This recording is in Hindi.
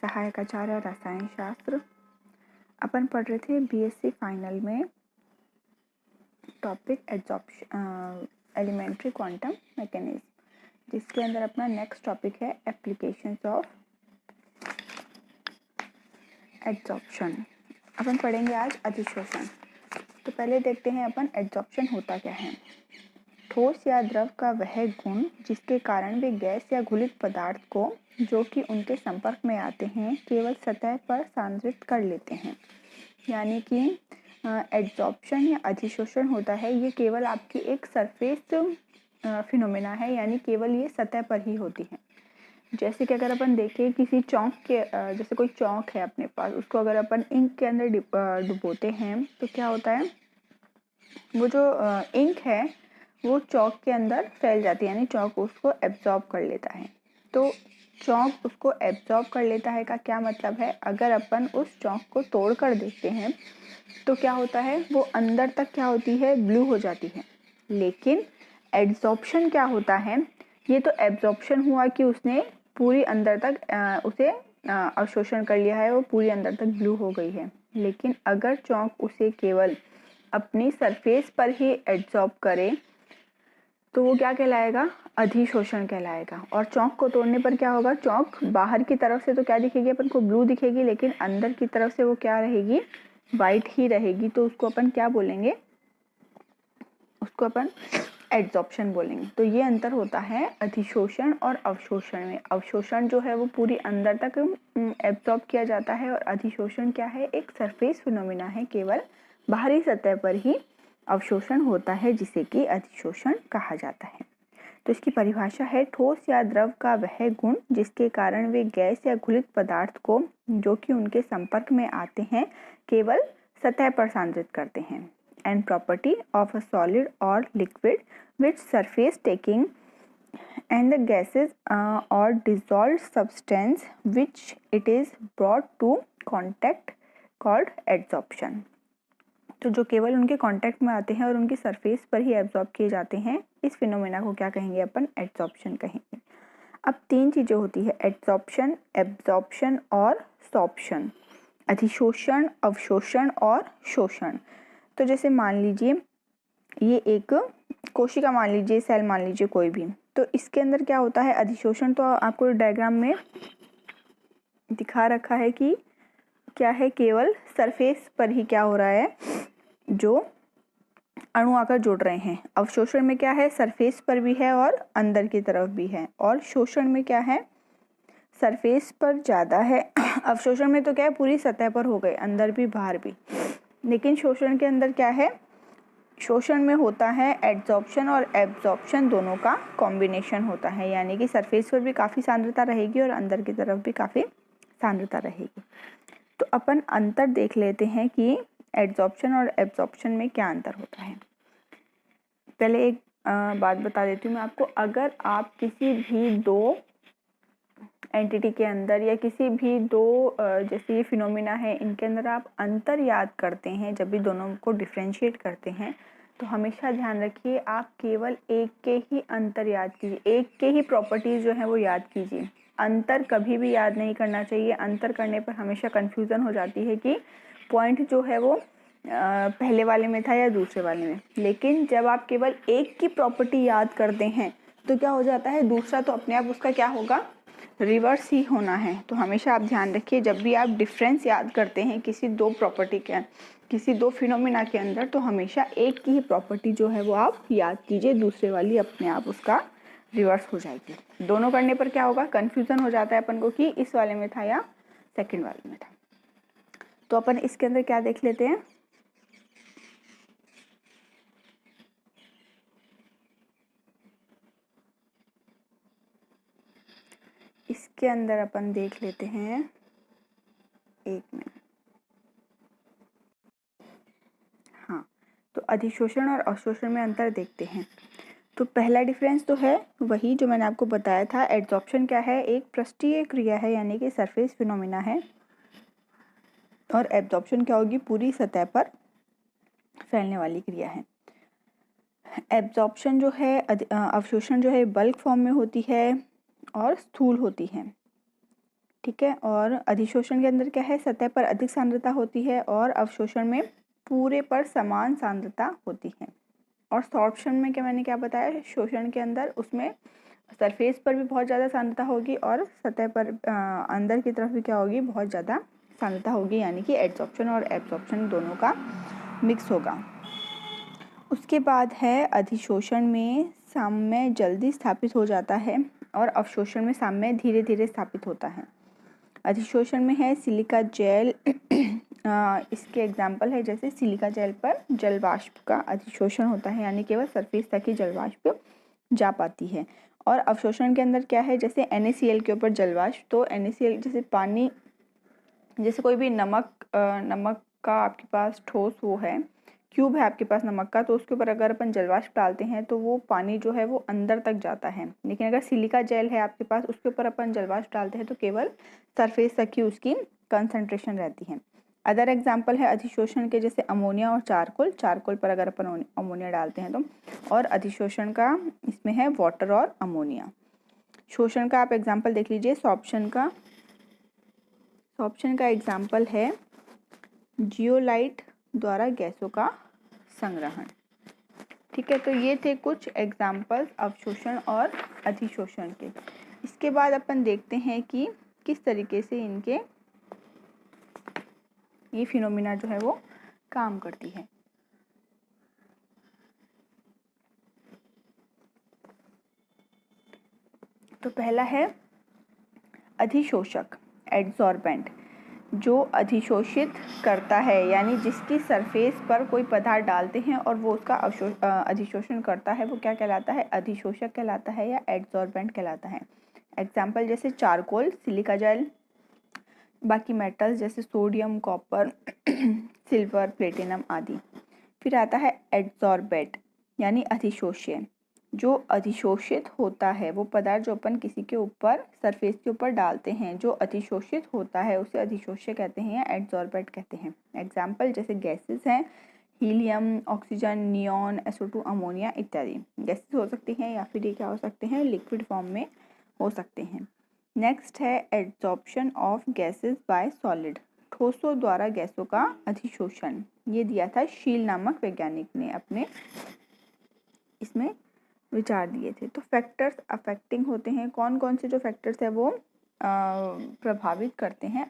सहायक आचार्य रसायन शास्त्र। अपन पढ़ रहे थे बीएससी फाइनल में topic adsorption elementary quantum mechanism, जिसके अंदर अपना नेक्स्ट टॉपिक है एप्लीकेशंस ऑफ एडजॉर्प्शन। अपन पढ़ेंगे आज अधिशोषण। तो पहले देखते हैं अपन एडजॉर्प्शन होता क्या है। ठोस या द्रव का वह गुण जिसके कारण वे गैस या घुलित पदार्थ को जो कि उनके संपर्क में आते हैं केवल सतह पर सांद्रित कर लेते हैं। यानी कि एडजॉर्प्शन या अधिशोषण होता है, ये केवल आपकी एक सरफेस फिनोमेना है, यानी केवल ये सतह पर ही होती है। जैसे कि अगर अपन देखें किसी चौक के जैसे कोई चौक है अपने पास, उसको अगर अपन इंक के अंदर डुबोते हैं तो क्या होता है, वो जो इंक है वो चौक के अंदर फैल जाती है, यानी चौक उसको एब्जॉर्ब कर लेता है। तो चौक उसको एब्जॉर्ब कर लेता है का क्या मतलब है, अगर अपन उस चौक को तोड़ कर देखते हैं तो क्या होता है, वो अंदर तक क्या होती है, ब्लू हो जाती है। लेकिन एड्सॉर्प्शन क्या होता है, ये तो एब्जॉर्प्शन हुआ कि उसने पूरी अंदर तक उसे अवशोषण कर लिया है, वो पूरी अंदर तक ब्लू हो गई है। लेकिन अगर चौक उसे केवल अपनी सरफेस पर ही एड्सॉर्ब करे तो वो क्या कहलाएगा, अधिशोषण कहलाएगा। और चौक को तोड़ने पर क्या होगा, चौक बाहर की तरफ से तो क्या दिखेगी, अपन को ब्लू दिखेगी, लेकिन अंदर की तरफ से वो क्या रहेगी, वाइट ही रहेगी। तो उसको अपन क्या बोलेंगे, उसको अपन एड्सॉर्प्शन बोलेंगे। तो ये अंतर होता है अधिशोषण और अवशोषण में। अवशोषण जो है वो पूरी अंदर तक एब्जॉर्ब किया जाता है, और अधिशोषण क्या है, एक सरफेस फिनोमिना है, केवल बाहरी सतह पर ही अवशोषण होता है, जिसे कि अधिशोषण कहा जाता है। तो इसकी परिभाषा है, ठोस या द्रव का वह गुण जिसके कारण वे गैस या घुलित पदार्थ को जो कि उनके संपर्क में आते हैं केवल सतह पर सांद्रित करते हैं। And property of a solid और liquid which surface taking and the gases or dissolved substance which it is brought to contact called adsorption। तो जो केवल उनके कांटेक्ट में आते हैं और उनकी सरफेस पर ही एब्जॉर्ब किए जाते हैं, इस फिनोमेना को क्या कहेंगे, अपन एड्सॉर्प्शन कहेंगे। अब तीन चीज़ें होती है, एड्सॉर्प्शन, एब्जॉर्प्शन और सॉर्प्शन, अधिशोषण, अवशोषण और शोषण। तो जैसे मान लीजिए ये एक कोशिका मान लीजिए, सेल मान लीजिए कोई भी, तो इसके अंदर क्या होता है, अधिशोषण तो आपको डायग्राम में दिखा रखा है कि क्या है, केवल सरफेस पर ही क्या हो रहा है, जो अणु आकर जुड़ रहे हैं। अवशोषण में क्या है, सरफेस पर भी है और अंदर की तरफ भी है। और शोषण में क्या है, सरफेस पर ज़्यादा है, अवशोषण में तो क्या है, पूरी सतह पर हो गए, अंदर भी बाहर भी। लेकिन शोषण के अंदर क्या है, शोषण में होता है एड्सॉर्प्शन और एब्जॉर्प्शन दोनों का कॉम्बिनेशन होता है, यानी कि सरफेस पर भी काफ़ी सांद्रता रहेगी और अंदर की तरफ भी काफ़ी सांद्रता रहेगी। तो अपन अंतर देख लेते हैं कि एड्सॉर्प्शन और एब्जॉर्प्शन में क्या अंतर होता है। पहले एक बात बता देती हूँ मैं आपको, अगर आप किसी भी दो एंटिटी के अंदर या किसी भी दो जैसे ये फिनोमिना है, इनके अंदर आप अंतर याद करते हैं, जब भी दोनों को डिफ्रेंशिएट करते हैं, तो हमेशा ध्यान रखिए आप केवल एक के ही अंतर याद कीजिए, एक के ही प्रॉपर्टीज़ जो है वो याद कीजिए। अंतर कभी भी याद नहीं करना चाहिए। अंतर करने पर हमेशा कन्फ्यूज़न हो जाती है कि पॉइंट जो है वो पहले वाले में था या दूसरे वाले में। लेकिन जब आप केवल एक की प्रॉपर्टी याद करते हैं तो क्या हो जाता है, दूसरा तो अपने आप उसका क्या होगा, रिवर्स ही होना है। तो हमेशा आप ध्यान रखिए, जब भी आप डिफरेंस याद करते हैं किसी दो प्रॉपर्टी के, किसी दो फिनोमिना के अंदर, तो हमेशा एक की ही प्रॉपर्टी जो है वो आप याद कीजिए, दूसरे वाली अपने आप उसका रिवर्स हो जाएगी। दोनों करने पर क्या होगा, कन्फ्यूज़न हो जाता है अपन को कि इस वाले में था या सेकंड वाले में था। तो अपन इसके अंदर क्या देख लेते हैं, इसके अंदर अपन देख लेते हैं, एक मिनट, हाँ। तो अधिशोषण और अवशोषण में अंतर देखते हैं। तो पहला डिफरेंस तो है वही जो मैंने आपको बताया था, एड्सॉर्प्शन क्या है, एक पृष्ठीय क्रिया है, यानी कि सरफेस फिनोमिना है। और एब्जॉर्प्शन क्या होगी, पूरी सतह पर फैलने वाली क्रिया है। एब्जॉर्प्शन जो है, अवशोषण जो है बल्क फॉर्म में होती है और स्थूल होती है। ठीक है। और अधिशोषण के अंदर क्या है, सतह पर अधिक सांद्रता होती है और अवशोषण में पूरे पर समान सांद्रता होती है। और सॉर्प्शन में क्या, मैंने क्या बताया, शोषण के अंदर उसमें सरफेस पर भी बहुत ज़्यादा सांद्रता होगी और सतह पर अंदर की तरफ भी क्या होगी, बहुत ज़्यादा सांद्रता होगी, यानी कि एड्सॉर्प्शन और एब्सॉर्प्शन दोनों का मिक्स होगा। उसके बाद है अधिशोषण में साम्य जल्दी स्थापित हो जाता है और अवशोषण में साम्य धीरे धीरे स्थापित होता है। अधिशोषण में है सिलिका जेल, इसके एग्जाम्पल है जैसे सिलिका जेल पर जल वाष्प का अधिशोषण होता है, यानी केवल सरफेस तक ही जल वाष्प जा पाती है। और अवशोषण के अंदर क्या है, जैसे NaCl के ऊपर जल वाष्प, तो NaCl जैसे पानी, जैसे कोई भी नमक का आपके पास ठोस वो है, क्यूब है आपके पास नमक का, तो उसके ऊपर अगर अपन जल वाष्प डालते हैं तो वो पानी जो है वो अंदर तक जाता है। लेकिन अगर सिलिका जेल है आपके पास, उसके ऊपर अपन जल वाष्प डालते हैं तो केवल सरफेस तक ही उसकी कंसंट्रेशन रहती है। अदर एग्जाम्पल है अधिशोषण के, जैसे अमोनिया और चारकोल पर अगर अपन अमोनिया डालते हैं तो। और अधिशोषण का इसमें है वाटर और अमोनिया। शोषण का आप एग्जाम्पल देख लीजिए, सॉर्प्शन का एग्जाम्पल है जियोलाइट द्वारा गैसों का संग्रहण। ठीक है, तो ये थे कुछ एग्जाम्पल्स अवशोषण और अधिशोषण के। इसके बाद अपन देखते हैं कि किस तरीके से इनके ये फिनोमिना जो है वो काम करती है। तो पहला है अधिशोषक, एड्सॉर्बेंट, जो अधिशोषित करता है, यानी जिसकी सरफेस पर कोई पदार्थ डालते हैं और वो उसका अधिशोषण करता है, वो क्या कहलाता है, अधिशोषक कहलाता है या एड्सॉर्बेंट कहलाता है। एग्जाम्पल जैसे चारकोल, सिलिका जेल, बाकी मेटल्स जैसे सोडियम, कॉपर, सिल्वर, प्लेटिनम आदि। फिर आता है एड्सॉर्बेट, यानी अधिशोष्य, जो अधिशोषित होता है, वो पदार्थ जो अपन किसी के ऊपर सरफेस के ऊपर डालते हैं, जो अधिशोषित होता है उसे अधिशोष्य कहते हैं या एड्सॉर्बेट कहते हैं। एग्जाम्पल जैसे गैसेस हैं, helium, oxygen, neon, SO2, ammonia इत्यादि। गैसेस हो सकती हैं या फिर ये क्या हो सकते हैं, लिक्विड फॉर्म में हो सकते हैं। नेक्स्ट है adsorption of gases by solid, ठोसों द्वारा गैसों का अधिशोषण। ये दिया था शील नामक वैज्ञानिक ने, अपने इसमें विचार दिए थे। तो फैक्टर्स अफेक्टिंग होते हैं, कौन कौन से जो फैक्टर्स है वो प्रभावित करते हैं